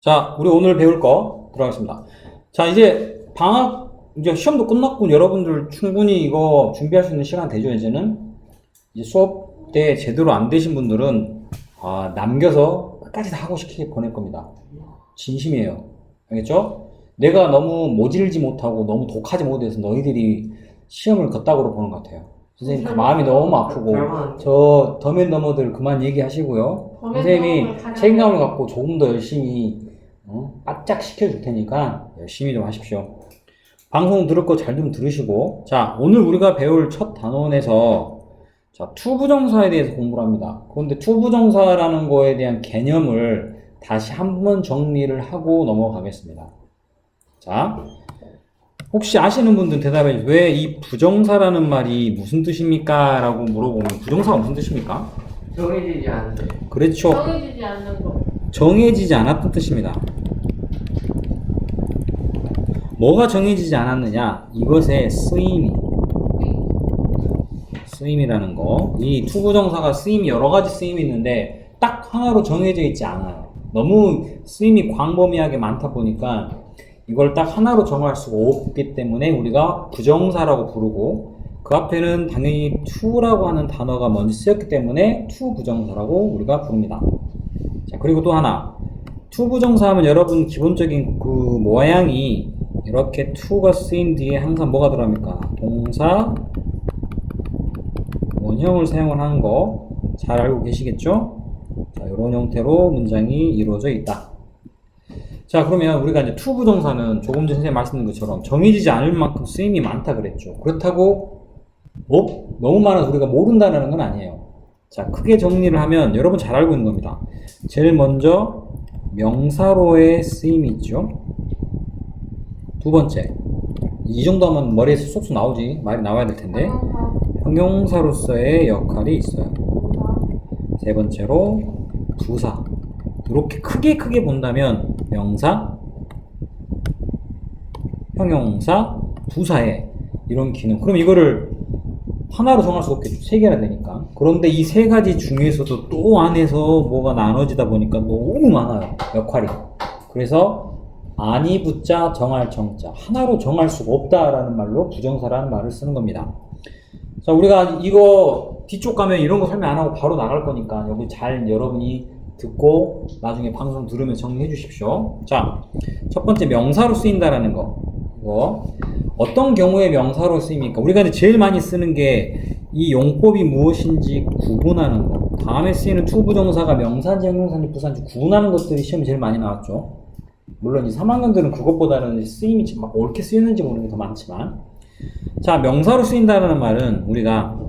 자, 우리 오늘 배울 거 들어가겠습니다. 자, 이제 방학, 이제 시험도 끝났고 여러분들 충분히 이거 준비할 수 있는 시간 되죠, 이제는? 이제 수업 때 제대로 안 되신 분들은, 남겨서 끝까지 다 하고 시키게 보낼 겁니다. 진심이에요. 알겠죠? 내가 너무 모질지 못하고 너무 독하지 못해서 너희들이 시험을 걷다구로 보는 것 같아요. 선생님, 마음이 너무 아프고, 저 더맨너머들 그만 얘기하시고요. 선생님이 책임감을 갖고 조금 더 열심히 바짝 시켜줄 테니까 열심히 좀 하십시오. 방송 들을 거 잘 좀 들으시고, 자, 오늘 우리가 배울 첫 단원에서 자, 투부정사에 대해서 공부를 합니다. 그런데 투부정사라는 거에 대한 개념을 다시 한번 정리를 하고 넘어가겠습니다. 자, 혹시 아시는 분들 대답해 주세요. 왜 이 부정사라는 말이 무슨 뜻입니까? 라고 물어보면 부정사가 무슨 뜻입니까? 정해지지 않는. 그렇죠. 정해지지 않는 거. 정해지지 않았던 뜻입니다. 뭐가 정해지지 않았느냐? 이것의 쓰임이라는 거. 이 투부정사가 쓰임이 여러 가지 쓰임이 있는데 딱 하나로 정해져 있지 않아요. 너무 쓰임이 광범위하게 많다 보니까 이걸 딱 하나로 정할 수가 없기 때문에 우리가 부정사라고 부르고, 그 앞에는 당연히 to라고 하는 단어가 먼저 쓰였기 때문에 투부정사라고 우리가 부릅니다. 자, 그리고 또 하나, 투부정사 하면 여러분 기본적인 그 모양이 이렇게 to가 쓰인 뒤에 항상 뭐가 들어갑니까? 동사 원형을 사용을 하는 거 잘 알고 계시겠죠? 자, 이런 형태로 문장이 이루어져 있다. 자, 그러면 우리가 이제 투부정사는 조금 전에 선생님 말씀드린 것처럼 정해지지 않을 만큼 쓰임이 많다 그랬죠. 그렇다고 너무 많아서 우리가 모른다는 건 아니에요. 자, 크게 정리를 하면 여러분 잘 알고 있는 겁니다. 제일 먼저 명사로의 쓰임이 있죠. 두 번째, 이 정도 하면 머리에서 쏙쏙 나오지, 말이 나와야 될 텐데, 형용사로서의 역할이 있어요. 세 번째로 부사. 이렇게 크게 본다면 명사, 형용사, 부사의 이런 기능. 그럼 이거를 하나로 정할 수가 없겠죠. 세 개나 되니까. 그런데 이 세 가지 중에서도 또 안에서 뭐가 나눠지다 보니까 너무 많아요, 역할이. 그래서 아니 붙자 정할 정자, 하나로 정할 수가 없다라는 말로 부정사라는 말을 쓰는 겁니다. 자, 우리가 이거 뒤쪽 가면 이런 거 설명 안 하고 바로 나갈 거니까 여기 잘 여러분이 듣고 나중에 방송 들으면 정리해 주십시오. 자, 첫 번째 명사로 쓰인다라는 거. 이거 어떤 경우에 명사로 쓰입니까? 우리가 이제 제일 많이 쓰는 게 이 용법이 무엇인지 구분하는 거. 다음에 쓰이는 투부정사가 명사인지 형용사인지 부사인지 구분하는 것들이 시험에 제일 많이 나왔죠. 물론 이 3학년들은 그것보다는 쓰임이 막 옳게 쓰이는지 모르는 게 더 많지만, 자, 명사로 쓰인다는 말은 우리가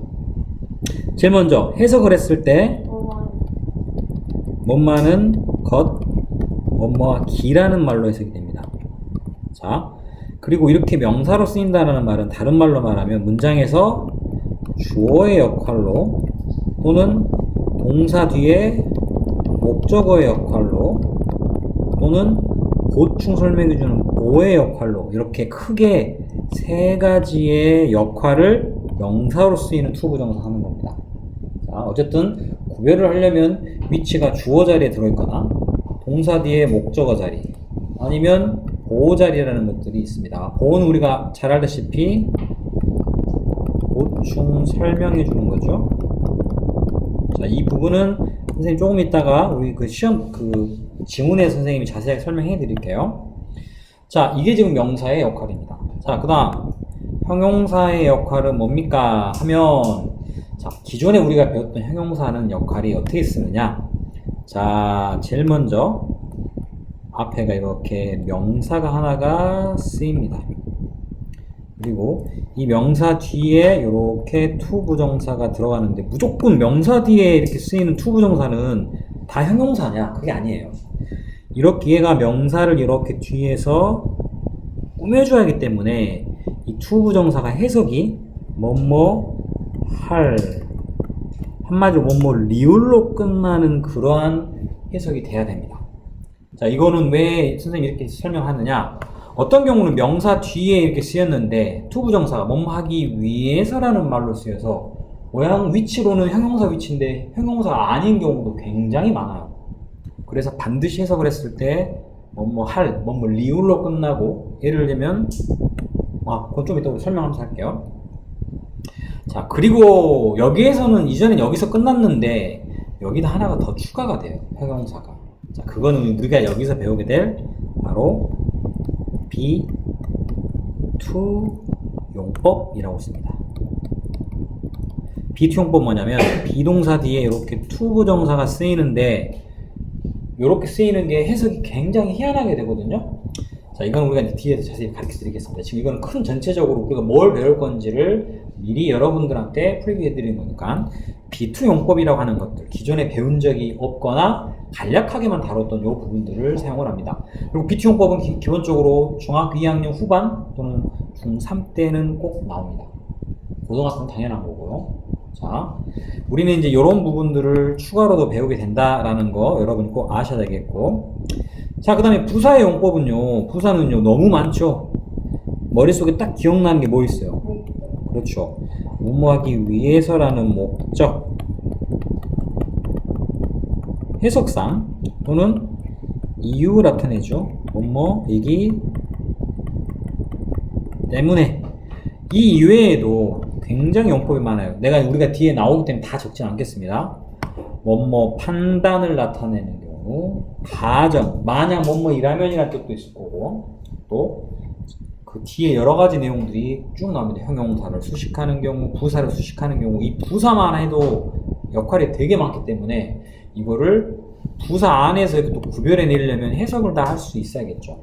제일 먼저 해석을 했을 때 뭐뭐하는 것, 뭐뭐하 기라는 말로 해석이 됩니다. 자, 그리고 이렇게 명사로 쓰인다는 말은 다른 말로 말하면 문장에서 주어의 역할로 또는 동사 뒤에 목적어의 역할로 또는 보충 설명해주는 보의 역할로 이렇게 크게 세 가지의 역할을 명사로 쓰이는 투부정사 하는 겁니다. 자, 어쨌든 구별을 하려면 위치가 주어 자리에 들어있거나 동사 뒤에 목적어 자리 아니면 보호 자리라는 것들이 있습니다. 보호는 우리가 잘 알다시피 보충 설명해 주는 거죠. 자, 이 부분은 선생님 조금 있다가 우리 그 시험 그 지문에 선생님이 자세하게 설명해 드릴게요. 자, 이게 지금 명사의 역할입니다. 자, 그 다음 형용사의 역할은 뭡니까 하면, 자, 기존에 우리가 배웠던 형용사는 역할이 어떻게 쓰느냐. 자, 제일 먼저 앞에가 이렇게 명사가 하나가 쓰입니다. 그리고 이 명사 뒤에 이렇게 투부정사가 들어가는데 무조건 명사 뒤에 이렇게 쓰이는 투부정사는 다 형용사냐? 그게 아니에요. 이렇게 얘가 명사를 이렇게 뒤에서 꾸며줘야 하기 때문에 이 투부정사가 해석이 뭐뭐 할, 한마디로 뭐뭐 리을로 끝나는 그러한 해석이 돼야 됩니다. 자, 이거는 왜 선생님이 이렇게 설명하느냐? 어떤 경우는 명사 뒤에 이렇게 쓰였는데 투부정사가 뭐뭐 하기 위해서라는 말로 쓰여서 모양 위치로는 형용사 위치인데 형용사가 아닌 경우도 굉장히 많아요. 그래서 반드시 해석을 했을 때 뭐뭐 할, 뭐뭐 리을로 끝나고, 예를 들면, 그건 좀 이따 우리 설명하면서 할게요. 자, 그리고 여기에서는 이전엔 여기서 끝났는데, 여기다 하나가 더 추가가 돼요. 형용사가. 자, 그거는 우리가 여기서 배우게 될 바로 B2 용법이라고 씁니다. B2 용법 뭐냐면 비동사 뒤에 이렇게 to 부정사가 쓰이는데 이렇게 쓰이는 게 해석이 굉장히 희한하게 되거든요. 자, 이건 우리가 이제 뒤에서 자세히 가르쳐 드리겠습니다. 지금 이건 큰 전체적으로 우리가 뭘 배울 건지를 미리 여러분들한테 프리뷰해 드리는 거니까 B2 용법이라고 하는 것들, 기존에 배운 적이 없거나 간략하게만 다뤘던 이 부분들을 사용을 합니다. 그리고 B2 용법은 기본적으로 중학교 2학년 후반 또는 중3 때는 꼭 나옵니다. 고등학교는 당연한 거고요. 자, 우리는 이제 이런 부분들을 추가로도 배우게 된다라는 거 여러분이 꼭 아셔야 되겠고, 자, 그 다음에 부사의 용법은요, 부사는요 너무 많죠. 머릿속에 딱 기억나는 게 뭐 있어요? 그렇죠. 뭐뭐하기 위해서라는 목적, 해석상 또는 이유 나타내죠. 뭐뭐이기 때문에. 이 이외에도 굉장히 용법이 많아요. 우리가 뒤에 나오기 때문에 다 적진 않겠습니다. 뭐뭐 판단을 나타내는 경우, 가정, 만약 뭐뭐이라면이라는 뜻도 있을 거고, 또 그 뒤에 여러 가지 내용들이 쭉 나옵니다. 형용사를 수식하는 경우, 부사를 수식하는 경우, 이 부사만 해도 역할이 되게 많기 때문에 이거를 부사 안에서 이렇게 또 구별해 내려면 해석을 다 할 수 있어야겠죠.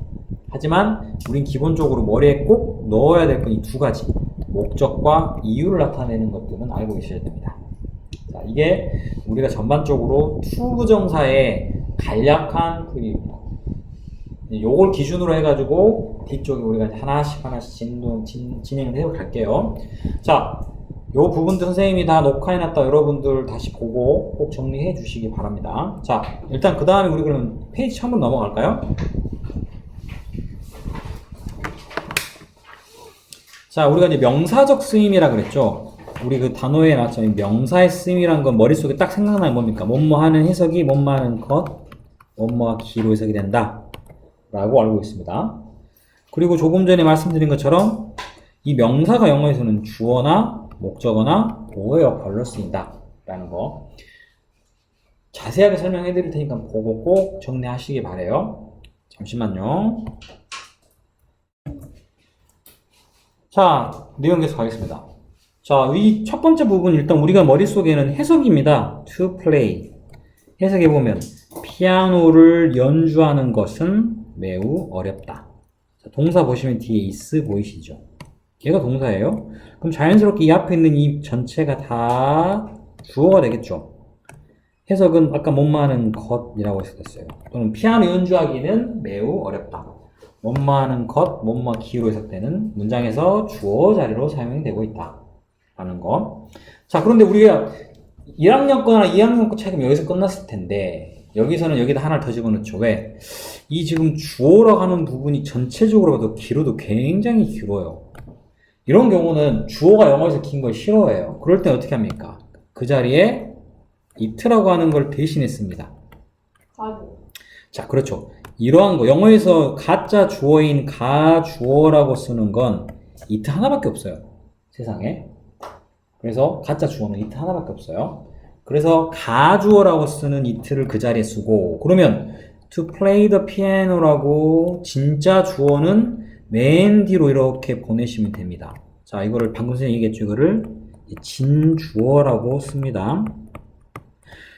하지만 우린 기본적으로 머리에 꼭 넣어야 될 건 이 두 가지, 목적과 이유를 나타내는 것들은 알고 계셔야 됩니다. 자, 이게 우리가 전반적으로 to 부정사의 간략한 프리뷰입니다. 요걸 기준으로 해가지고 뒤쪽에 우리가 하나씩 진행을 해갈게요. 자, 요 부분도 선생님이 다 녹화해놨다 여러분들 다시 보고 꼭 정리해 주시기 바랍니다. 자, 일단 그 다음에 우리 그럼 페이지 한번 넘어갈까요? 자, 우리가 이제 명사적 쓰임이라 그랬죠. 우리 그 단어에 나왔죠. 명사의 쓰임이란 건 머릿속에 딱 생각나는 뭡니까? 뭐뭐 하는 해석이 뭐뭐 하는 것, 뭐뭐와 기로 해석이 된다 라고 알고 있습니다. 그리고 조금 전에 말씀드린 것처럼 이 명사가 영어에서는 주어나 목적어나 보어의 역할로 쓰인다 라는 거 자세하게 설명해 드릴 테니까 보고 꼭 정리하시기 바래요. 잠시만요. 자, 내용 계속 가겠습니다. 자, 이 첫 번째 부분 일단 우리가 머릿속에는 해석입니다. to play. 해석해보면 피아노를 연주하는 것은 매우 어렵다. 자, 동사 보시면 뒤에 is 보이시죠? 얘가 동사예요. 그럼 자연스럽게 이 앞에 있는 이 전체가 다 주어가 되겠죠. 해석은 아까 뭐뭐 하는 것이라고 해석했어요. 또는 피아노 연주하기는 매우 어렵다. 뭐뭐 하는 것, 뭐뭐 기로 해석되는 문장에서 주어 자리로 사용이 되고 있다 라는 거. 자, 그런데 우리가 1학년 거나 2학년 거 차이가 여기서 끝났을 텐데 여기서는 여기다 하나를 더 집어넣죠. 왜? 이 지금 주어라고 하는 부분이 전체적으로 봐도 길어도 굉장히 길어요. 이런 경우는 주어가 영어에서 긴 걸 싫어해요. 그럴 땐 어떻게 합니까? 그 자리에 it라고 하는 걸 대신했습니다. 자, 그렇죠. 이러한 거, 영어에서 가짜 주어인 가주어라고 쓰는 건 it 하나밖에 없어요. 세상에. 그래서 가짜 주어는 it 하나밖에 없어요. 그래서 가주어라고 쓰는 it를 그 자리에 쓰고, 그러면 to play the piano라고 진짜 주어는 맨 뒤로 이렇게 보내시면 됩니다. 자, 이거를 방금 전에 얘기했죠. 이거를 진주어라고 씁니다.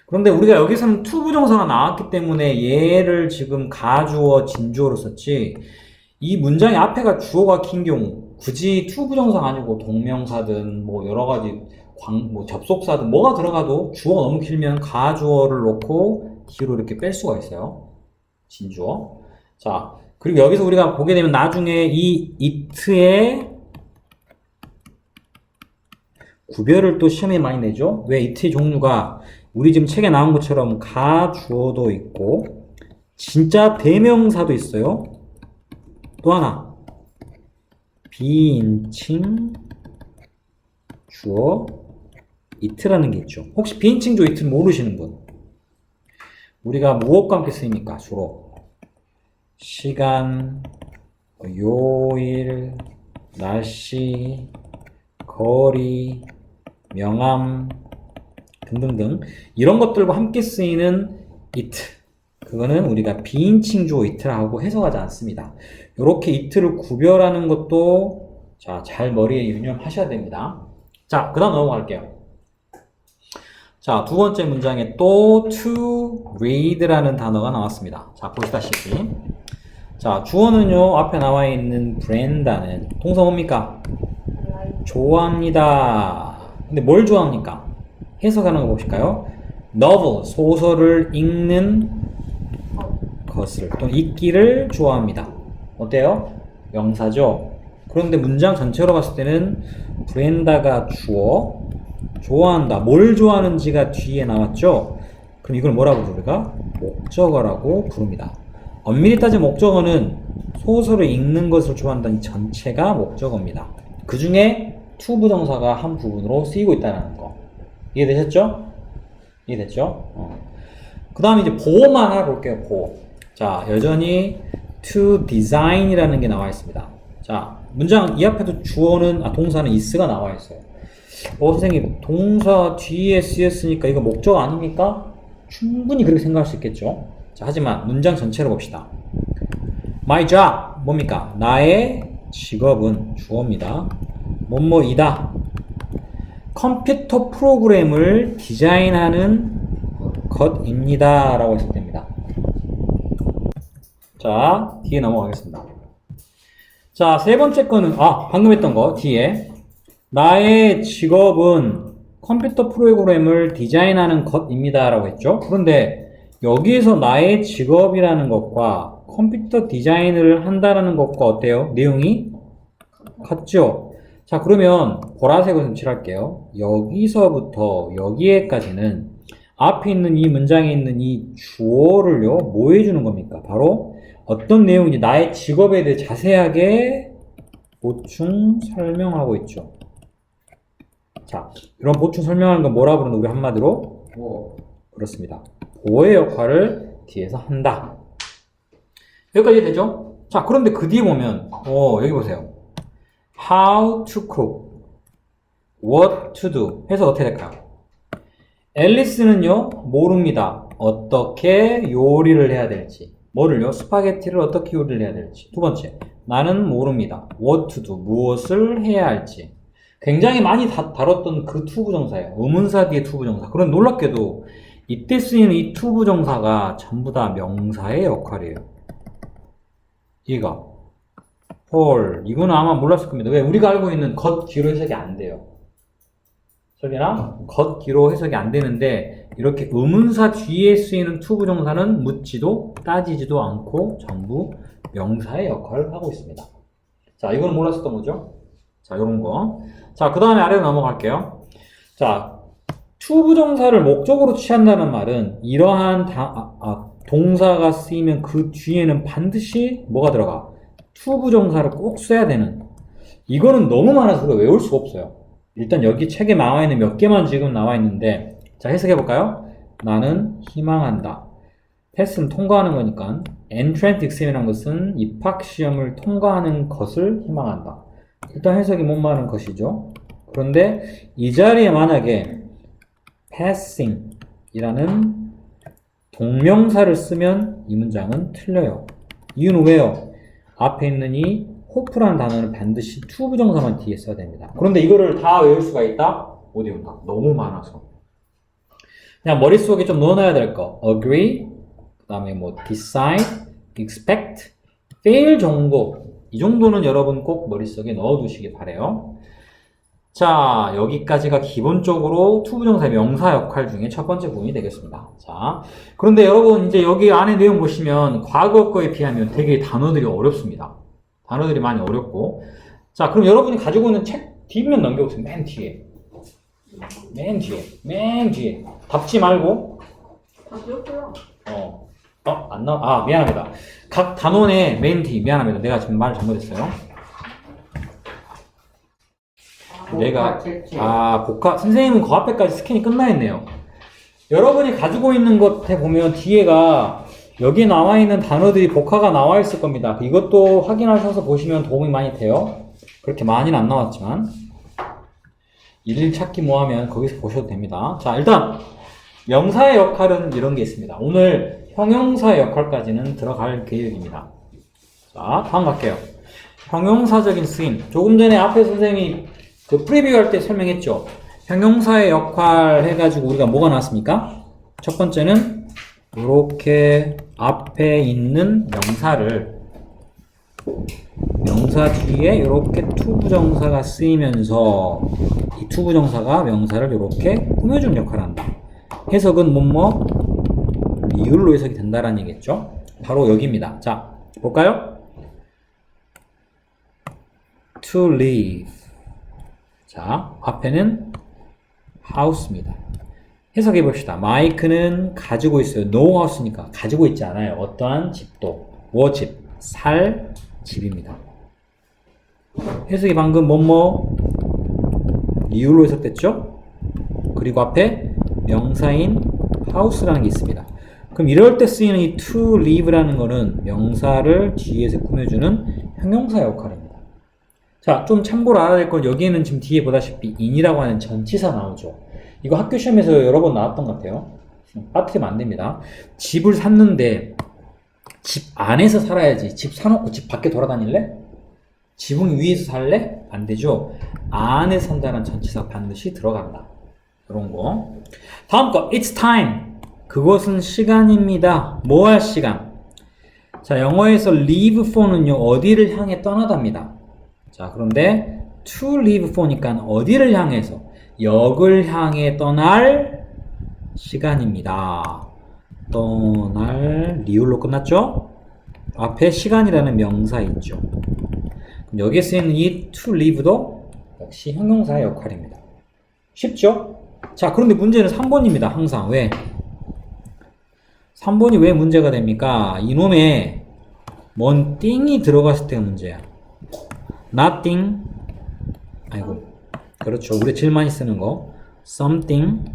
그런데 우리가 여기서는 to 부정사가 나왔기 때문에 얘를 지금 가주어, 진주어로 썼지, 이 문장의 앞에가 주어가 긴 경우 굳이 to 부정사가 아니고 동명사든 뭐 여러가지 뭐 접속사든 뭐가 들어가도 주어가 너무 길면 가주어를 놓고 뒤로 이렇게 뺄 수가 있어요. 진주어. 자, 그리고 여기서 우리가 보게 되면 나중에 이 it의 구별을 또 시험에 많이 내죠. 왜 it의 종류가 우리 지금 책에 나온 것처럼 가주어도 있고 진짜 대명사도 있어요. 또 하나 비인칭 주어 it라는 게 있죠. 혹시 비인칭 주어 it를 모르시는 분? 우리가 무엇과 함께 쓰입니까? 주로 시간, 요일, 날씨, 거리, 명암 등등등 이런 것들과 함께 쓰이는 it 그거는 우리가 비인칭 주어 it라고 해석하지 않습니다. 이렇게 it를 구별하는 것도 자, 잘 머리에 유념하셔야 됩니다. 자, 그 다음 넘어갈게요. 자, 두 번째 문장에 또 to read라는 단어가 나왔습니다. 자, 보시다시피 자, 주어는요 앞에 나와 있는 브렌다는 동사 뭡니까? 좋아합니다. 근데 뭘 좋아합니까? 해석하는 거 보실까요? novel, 소설을 읽는 것을 또는 읽기를 좋아합니다. 어때요? 명사죠? 그런데 문장 전체로 봤을 때는 브렌다가 주어, 좋아한다. 뭘 좋아하는지가 뒤에 나왔죠? 그럼 이걸 뭐라고 부르죠? 우리가? 목적어라고 부릅니다. 엄밀히 따지면 목적어는 소설을 읽는 것을 좋아한다는 전체가 목적어입니다. 그 중에 to 부정사가 한 부분으로 쓰이고 있다는 거. 이해되셨죠? 이해됐죠? 그 다음에 이제 보호만 알아볼게요. 보호. 자, 여전히 to design이라는 게 나와 있습니다. 자, 문장 이 앞에도 주어는, 동사는 is가 나와 있어요. 선생님, 동사 뒤에 쓰였으니까 이거 목적 아닙니까? 충분히 그렇게 생각할 수 있겠죠? 자, 하지만 문장 전체로 봅시다. My job, 뭡니까? 나의 직업은 주어입니다. 뭐뭐이다. 컴퓨터 프로그램을 디자인하는 것입니다. 라고 했을 때입니다. 자, 뒤에 넘어가겠습니다. 자, 세 번째 거는, 방금 했던 거, 뒤에. 나의 직업은 컴퓨터 프로그램을 디자인하는 것입니다. 라고 했죠. 그런데 여기에서 나의 직업이라는 것과 컴퓨터 디자인을 한다는 것과 어때요? 내용이 같죠? 자, 그러면 보라색으로 좀 칠할게요. 여기서부터 여기에까지는 앞에 있는 이 문장에 있는 이 주어를요, 뭐 해주는 겁니까? 바로 어떤 내용인지 나의 직업에 대해 자세하게 보충 설명하고 있죠. 자, 이런 보충 설명하는 건 뭐라 부르는 우리 한마디로? 그렇습니다. 보호의 역할을 뒤에서 한다. 여기까지 되죠? 자, 그런데 그 뒤에 보면, 여기 보세요. How to cook, what to do 해서 어떻게 될까요? 앨리스는요, 모릅니다. 어떻게 요리를 해야 될지. 뭐를요? 스파게티를 어떻게 요리를 해야 될지. 두 번째, 나는 모릅니다. What to do, 무엇을 해야 할지. 굉장히 많이 다뤘던 그 투부정사예요. 의문사 뒤에 투부정사. 그런 놀랍게도 이때 쓰이는 이 투부정사가 전부 다 명사의 역할이에요. 이거. 헐, 이거는 아마 몰랐을 겁니다. 왜? 우리가 알고 있는 것 뒤로 해석이 안 돼요. 저기나 것 뒤로 해석이 안 되는데 이렇게 의문사 뒤에 쓰이는 투부정사는 묻지도 따지지도 않고 전부 명사의 역할을 하고 있습니다. 자, 이거는 몰랐었던 거죠? 자, 요런 거. 자, 그 다음에 아래로 넘어갈게요. 자, 투부정사를 목적으로 취한다는 말은 이러한 동사가 쓰이면 그 뒤에는 반드시 뭐가 들어가? 투부정사를 꼭 써야 되는. 이거는 너무 많아서 우리가 외울 수가 없어요. 일단 여기 책에 나와 있는 몇 개만 지금 나와 있는데, 자, 해석해 볼까요? 나는 희망한다. 테스트는 통과하는 거니까 entrance exam이라는 것은 입학 시험을 통과하는 것을 희망한다. 일단 해석이 못 말하는 것이죠. 그런데 이 자리에 만약에 passing 이라는 동명사를 쓰면 이 문장은 틀려요. 이유는 왜요? 앞에 있는 이 hope라는 단어는 반드시 to 부정사만 뒤에 써야 됩니다. 그런데 이거를 다 외울 수가 있다? 못 외운다. 너무 많아서. 그냥 머릿속에 좀 넣어놔야 될 거. agree, 그 다음에 뭐 decide, expect, fail 정도. 이 정도는 여러분 꼭 머릿속에 넣어두시기 바래요. 자, 여기까지가 기본적으로 투부정사의 명사 역할 중에 첫 번째 부분이 되겠습니다. 자, 그런데 여러분 이제 여기 안에 내용 보시면 과거 거에 비하면 되게 단어들이 어렵습니다. 단어들이 많이 어렵고. 자, 그럼 여러분이 가지고 있는 책 뒷면 넘겨보세요. 맨 뒤에. 맨 뒤에. 닫지 말고. 닫혔어요. 안 나와. 미안합니다. 각 단원의 맨 뒤. 미안합니다. 내가 지금 말을 잘못했어요. 선생님은 그 앞에까지 스캔이 끝나 있네요. 여러분이 가지고 있는 것에 보면 뒤에가 여기 나와 있는 단어들이 복화가 나와 있을 겁니다. 이것도 확인하셔서 보시면 도움이 많이 돼요. 그렇게 많이는 안 나왔지만 일일 찾기 뭐 하면 거기서 보셔도 됩니다. 자, 일단 명사의 역할은 이런 게 있습니다. 오늘 형용사의 역할까지는 들어갈 계획입니다. 자, 다음 갈게요. 형용사적인 쓰임. 조금 전에 앞에 선생님이 그 프리뷰 할 때 설명했죠. 형용사의 역할 해가지고 우리가 뭐가 나왔습니까? 첫 번째는 이렇게 앞에 있는 명사 뒤에 이렇게 투부정사가 쓰이면서 이 투부정사가 명사를 이렇게 꾸며주는 역할을 한다. 해석은 뭐뭐 리을로 해석이 된다라는 얘기겠죠. 바로 여기입니다. 자, 볼까요? to leave. 자, 앞에는 house입니다. 해석해 봅시다. 마이크는 가지고 있어요. no house니까 가지고 있지 않아요. 어떠한 집도. 뭐 집? 살 집입니다. 해석이 방금 뭐뭐 리을로 해석됐죠? 그리고 앞에 명사인 house라는 게 있습니다. 그럼 이럴 때 쓰이는 이 to leave라는 거는 명사를 뒤에서 꾸며주는 형용사 역할입니다. 자, 좀 참고로 알아야 될 건 여기에는 지금 뒤에 보다시피 in이라고 하는 전치사 나오죠. 이거 학교 시험에서 여러 번 나왔던 것 같아요. 빠뜨리면 안 됩니다. 집을 샀는데 집 안에서 살아야지. 집 사놓고 집 밖에 돌아다닐래? 지붕 위에서 살래? 안 되죠. 안에 산다는 전치사 반드시 들어간다. 이런 거. 다음 거, it's time. 그것은 시간입니다. 뭐 할 시간? 자, 영어에서 leave for는요, 어디를 향해 떠나답니다. 자, 그런데 to leave for니까 어디를 향해서? 역을 향해 떠날 시간입니다. 떠날 리을로 끝났죠? 앞에 시간이라는 명사 있죠. 그럼 여기에 쓰이는 이 to leave도 역시 형용사의 역할입니다. 쉽죠? 자, 그런데 문제는 3번입니다. 항상. 왜? 3번이 왜 문제가 됩니까? 이놈에 뭔 띵이 들어갔을 때가 문제야. nothing. 아이고. 그렇죠. 우리 제일 많이 쓰는 거. something.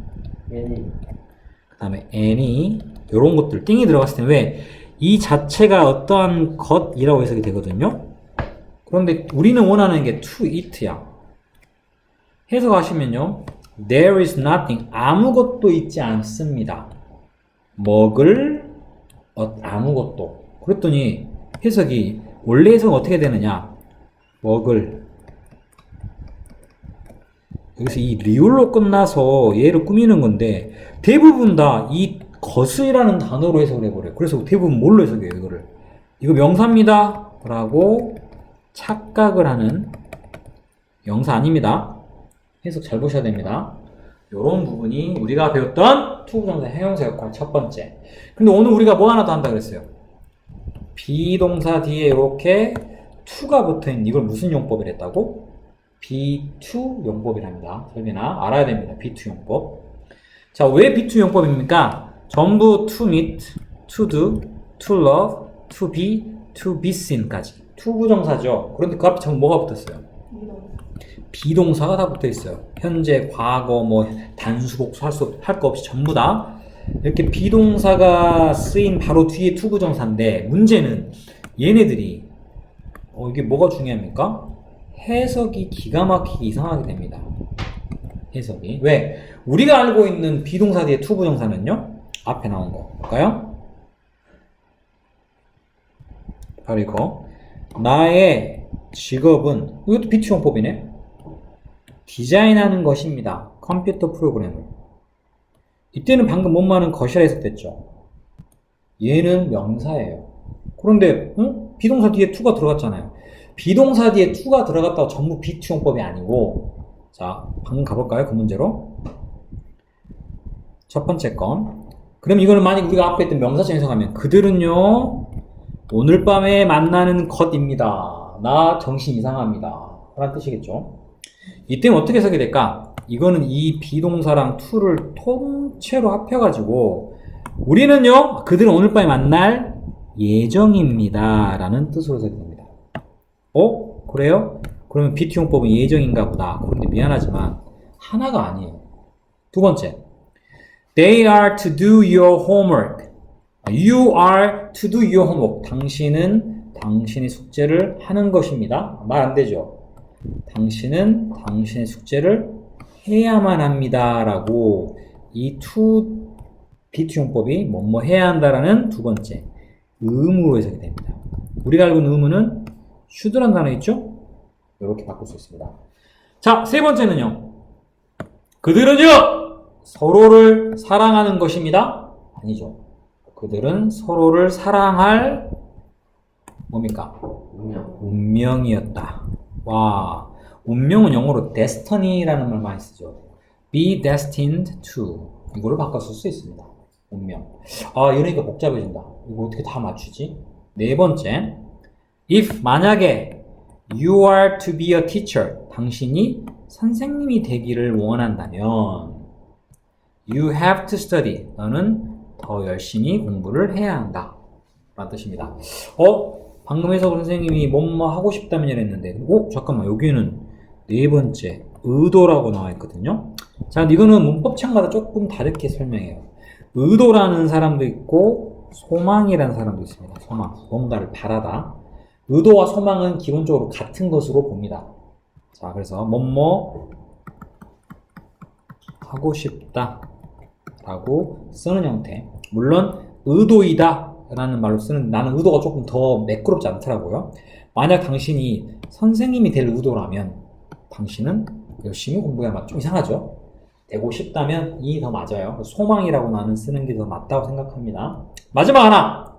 그 다음에 any. 요런 것들. 띵이 들어갔을 때 왜? 이 자체가 어떠한 것이라고 해석이 되거든요. 그런데 우리는 원하는 게 to it야. 해석하시면요. There is nothing. 아무것도 있지 않습니다. 먹을 아무것도. 그랬더니 해석이 원래 해석은 어떻게 되느냐? 먹을. 여기서 이 리을로 끝나서 얘를 꾸미는 건데 대부분 다 이 것이라는 단어로 해석을 해버려요. 그래서 대부분 뭘로 해석해요? 이거를. 이거 명사입니다. 라고 착각을 하는 명사 아닙니다. 해석 잘 보셔야 됩니다. 이런 부분이 우리가 배웠던 투부정사 형용사 역할 첫 번째. 근데 오늘 우리가 뭐 하나 더 한다 그랬어요? 비동사 뒤에 이렇게 to가 붙어있는 이걸 무슨 용법을 했다고? B2 용법이랍니다. 설비나 알아야 됩니다. B2 용법. 자, 왜 B2 용법입니까? 전부 to meet, to do, to love, to be, to be seen까지. 투부정사죠. 그런데 그 앞에 전부 뭐가 붙었어요? 비동사가 다 붙어 있어요. 현재, 과거, 뭐 단수복수 할 거 없이 전부 다 이렇게 비동사가 쓰인 바로 뒤에 투부정사인데 문제는 얘네들이 이게 뭐가 중요합니까? 해석이 기가 막히게 이상하게 됩니다. 해석이. 왜? 우리가 알고 있는 비동사 뒤에 투부정사는요. 앞에 나온 거 볼까요? 바로 이거. 나의 직업은 이것도 비투용법이네. 디자인하는 것입니다. 컴퓨터 프로그램을. 이때는 방금 뭔 것이라 해석됐죠. 얘는 명사예요. 그런데 비동사 뒤에 to가 들어갔잖아요. 비동사 뒤에 to가 들어갔다고 전부 비투용법이 아니고 자, 방금 가볼까요? 그 문제로. 첫 번째 건. 그럼 이거는 만약 우리가 앞에 했던 명사처럼 해석하면 그들은요 오늘 밤에 만나는 것입니다. 나 정신 이상합니다. 라는 뜻이겠죠. 이때는 어떻게 해석이 될까? 이거는 이 비동사랑 to를 통째로 합해가지고 우리는요 그들은 오늘 밤에 만날 예정입니다. 라는 뜻으로 해석이 됩니다. 그래요? 그러면 비투용법은 예정인가 보다. 그런데 미안하지만 하나가 아니에요. 두 번째. They are to do your homework. You are to do your homework. 당신은 당신의 숙제를 하는 것입니다. 말 안 되죠? 당신은 당신의 숙제를 해야만 합니다. 라고 이 to, be to 용법이 뭐뭐 해야 한다라는 두 번째 의무로 해석이 됩니다. 우리가 알고 있는 의무는 should라는 단어 있죠? 이렇게 바꿀 수 있습니다. 자, 세 번째는요. 그들은요, 서로를 사랑하는 것입니다. 아니죠. 그들은 서로를 사랑할 뭡니까? 운명이었다. 와, 운명은 영어로 destiny라는 말 많이 쓰죠. be destined to 이거를 바꿔 쓸 수 있습니다. 운명. 아, 이러니까 복잡해진다. 이거 어떻게 다 맞추지? 네 번째, if 만약에 you are to be a teacher, 당신이 선생님이 되기를 원한다면 you have to study, 너는 더 열심히 공부를 해야 한다 라는 뜻입니다. 방금 해석을 선생님이 뭐뭐 하고 싶다면 이랬는데 잠깐만, 여기는 네 번째 의도라고 나와 있거든요. 자, 근데 이거는 문법창마다 조금 다르게 설명해요. 의도라는 사람도 있고 소망이라는 사람도 있습니다. 소망, 뭔가를 바라다. 의도와 소망은 기본적으로 같은 것으로 봅니다. 자, 그래서 뭐뭐 하고 싶다 라고 쓰는 형태. 물론 의도이다 라는 말로 쓰는, 나는 의도가 조금 더 매끄럽지 않더라고요. 만약 당신이 선생님이 될 의도라면 당신은 열심히 공부해야만, 좀 이상하죠? 되고 싶다면 이 더 맞아요. 소망이라고 나는 쓰는 게 더 맞다고 생각합니다. 마지막 하나,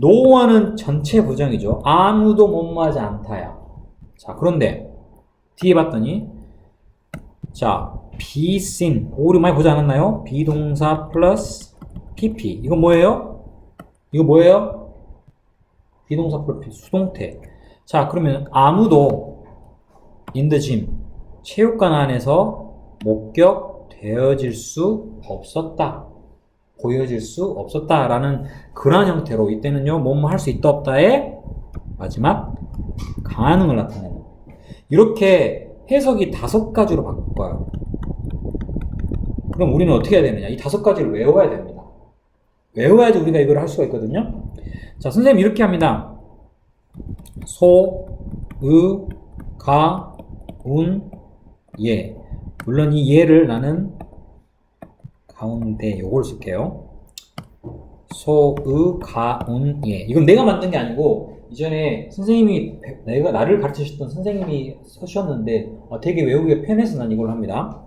no one은 전체 부정이죠. 아무도 뭐뭐하지 않다야. 자, 그런데 뒤에 봤더니 자, be seen, 우리 많이 보지 않았나요? 비동사 플러스 pp. 이거 뭐예요? 이거 뭐예요? 비동사 플러스 수동태. 자, 그러면 아무도 in the gym, 체육관 안에서 목격되어질 수 없었다, 보여질 수 없었다 라는 그런 형태로 이때는요, 뭐뭐 할 수 있다 없다의 마지막 가능을 나타내는, 이렇게 해석이 5가지로 바꿔요. 그럼 우리는 어떻게 해야 되느냐? 이 5가지를 외워야 됩니다. 외워야지 우리가 이걸 할 수가 있거든요. 자, 선생님 이렇게 합니다. 소, 의, 가, 운, 예. 물론 이 예를 나는 가운데 요걸 쓸게요. 소, 의, 가, 운, 예. 이건 내가 만든 게 아니고 이전에 선생님이, 나를 가르치셨던 선생님이 쓰셨는데 되게 외우기가 편해서 난 이걸 합니다.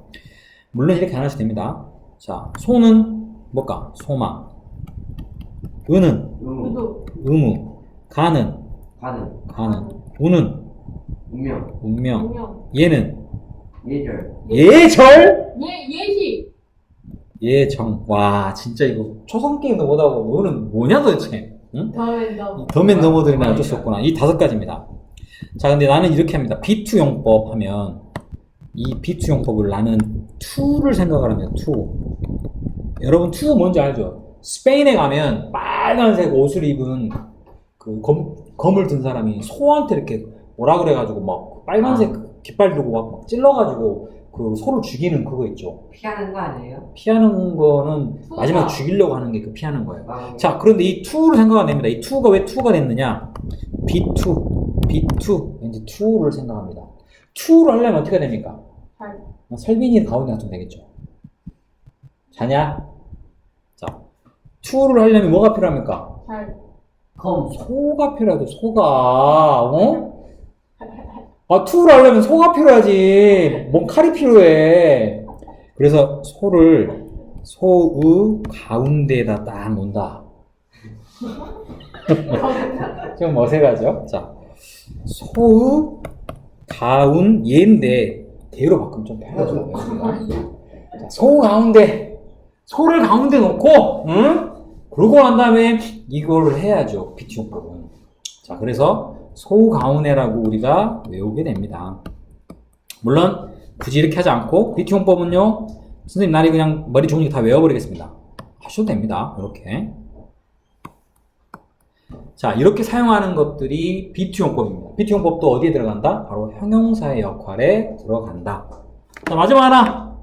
물론 이렇게 안 하셔도 됩니다. 자, 소는 뭘까? 소망. 의는 의무. 가는 운은 운명. 예는 예절? 예시. 예정. 와, 진짜 이거 초성 게임도 못하고 너는 뭐냐 도대체? 응? 더맨 너머들이나 어쩔 수 없구나. 이 5가지입니다. 자, 근데 나는 이렇게 합니다. B2 용법 하면 이 B2 용법을 나는 to를 생각을 합니다. to. 여러분 to 뭔지 알죠? 스페인에 가면 빨간색 옷을 입은 그 검을 든 사람이 소한테 이렇게 뭐라 그래가지고 막 빨간색 깃발 들고 막 찔러가지고 그 소를 죽이는 그거 있죠. 피하는 거 아니에요? 피하는 거는 마지막에 죽이려고 하는 게 그 피하는 거예요. 아, 자, 그런데 이 2를 생각하면 됩니다. 이 2가 왜 2가 됐느냐? B2, 왠지 2를 생각합니다. 2를 하려면 어떻게 해야 됩니까? 설빈이 가운데 놔두면 되겠죠. 자냐? 자, 2를 하려면 뭐가 필요합니까? 소가 필요하죠. 소가. 아, 2를 하려면 소가 필요하지. 뭔 칼이 필요해. 그래서 소를 소의 가운데에다 딱 놓는다. 좀 어색하죠? 자, 소의 가운 예인데 대로 바꾸면 좀 편하죠. 자, 소 가운데, 소를 가운데 놓고, 응? 그러고 난 다음에 이걸 해야죠. 비티용법은. 자, 그래서 소 가운데라고 우리가 외우게 됩니다. 물론 굳이 이렇게 하지 않고 비티용법은요, 선생님 날이 그냥 머리 종이 다 외워버리겠습니다. 하셔도 됩니다. 이렇게. 자, 이렇게 사용하는 것들이 비티용법입니다. 비티용법도 어디에 들어간다? 바로 형용사의 역할에 들어간다. 자, 마지막 하나.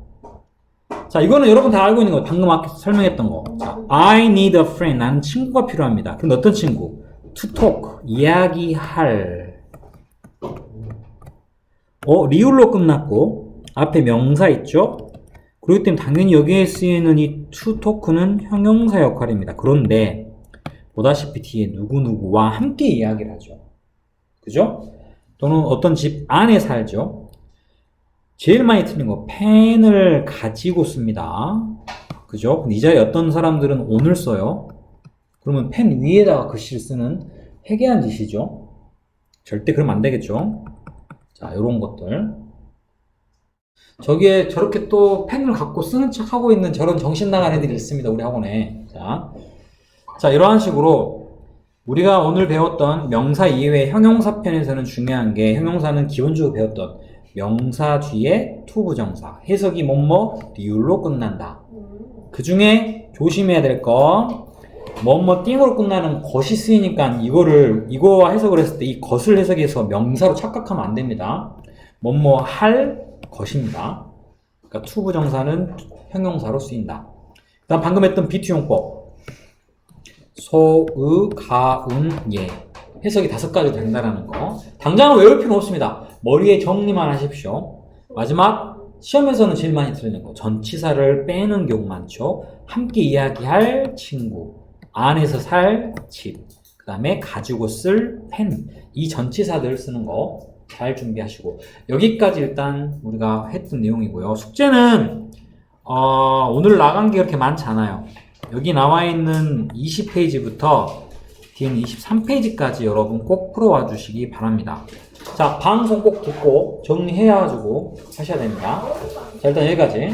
자, 이거는 여러분 다 알고 있는 거. 방금 아까 설명했던 거. 자, I need a friend. 나는 친구가 필요합니다. 그럼 어떤 친구? To talk. 이야기할. 리을로 끝났고 앞에 명사 있죠? 그렇기 때문에 당연히 여기에 쓰이는 이 to talk는 형용사 역할입니다. 그런데 보다시피 뒤에 누구누구와 함께 이야기를 하죠. 그죠? 또는 어떤 집 안에 살죠. 제일 많이 틀린 거 펜을 가지고 씁니다. 그죠? 이 자리에 어떤 사람들은 오늘 써요. 그러면 펜 위에다가 글씨를 쓰는 해괴한 짓이죠. 절대 그러면 안 되겠죠. 자, 요런 것들. 저기에 저렇게 또 펜을 갖고 쓰는 척 하고 있는 저런 정신 나간 애들이 있습니다. 우리 학원에. 자, 이러한 식으로 우리가 오늘 배웠던 명사 이외의 형용사 편에서는 중요한 게 형용사는 기본적으로 배웠던 명사 뒤에 to 부정사, 해석이 뭐뭐 리을로 끝난다. 그 중에 조심해야 될 거 뭐뭐 띵으로 끝나는 것이 쓰이니까 이거와 해석을 했을 때 이 것을 해석해서 명사로 착각하면 안 됩니다. 뭐뭐 할 것입니다. 그러니까 to 부정사는 형용사로 쓰인다. 그다음 방금 했던 비투용법 소, 의, 가, 운, 예 해석이 5가지 된다는 거 당장은 외울 필요는 없습니다. 머리에 정리만 하십시오. 마지막 시험에서는 제일 많이 틀리는 거 전치사를 빼는 경우 많죠. 함께 이야기할 친구, 안에서 살 집, 그 다음에 가지고 쓸 펜, 이 전치사들 쓰는 거 잘 준비하시고 여기까지 일단 우리가 했던 내용이고요. 숙제는 오늘 나간 게 그렇게 많지 않아요. 여기 나와 있는 20페이지부터 뒤에는 23페이지까지 여러분 꼭 풀어와 주시기 바랍니다. 자, 방송 꼭 듣고 정리해가지고 하셔야 됩니다. 자, 일단 여기까지.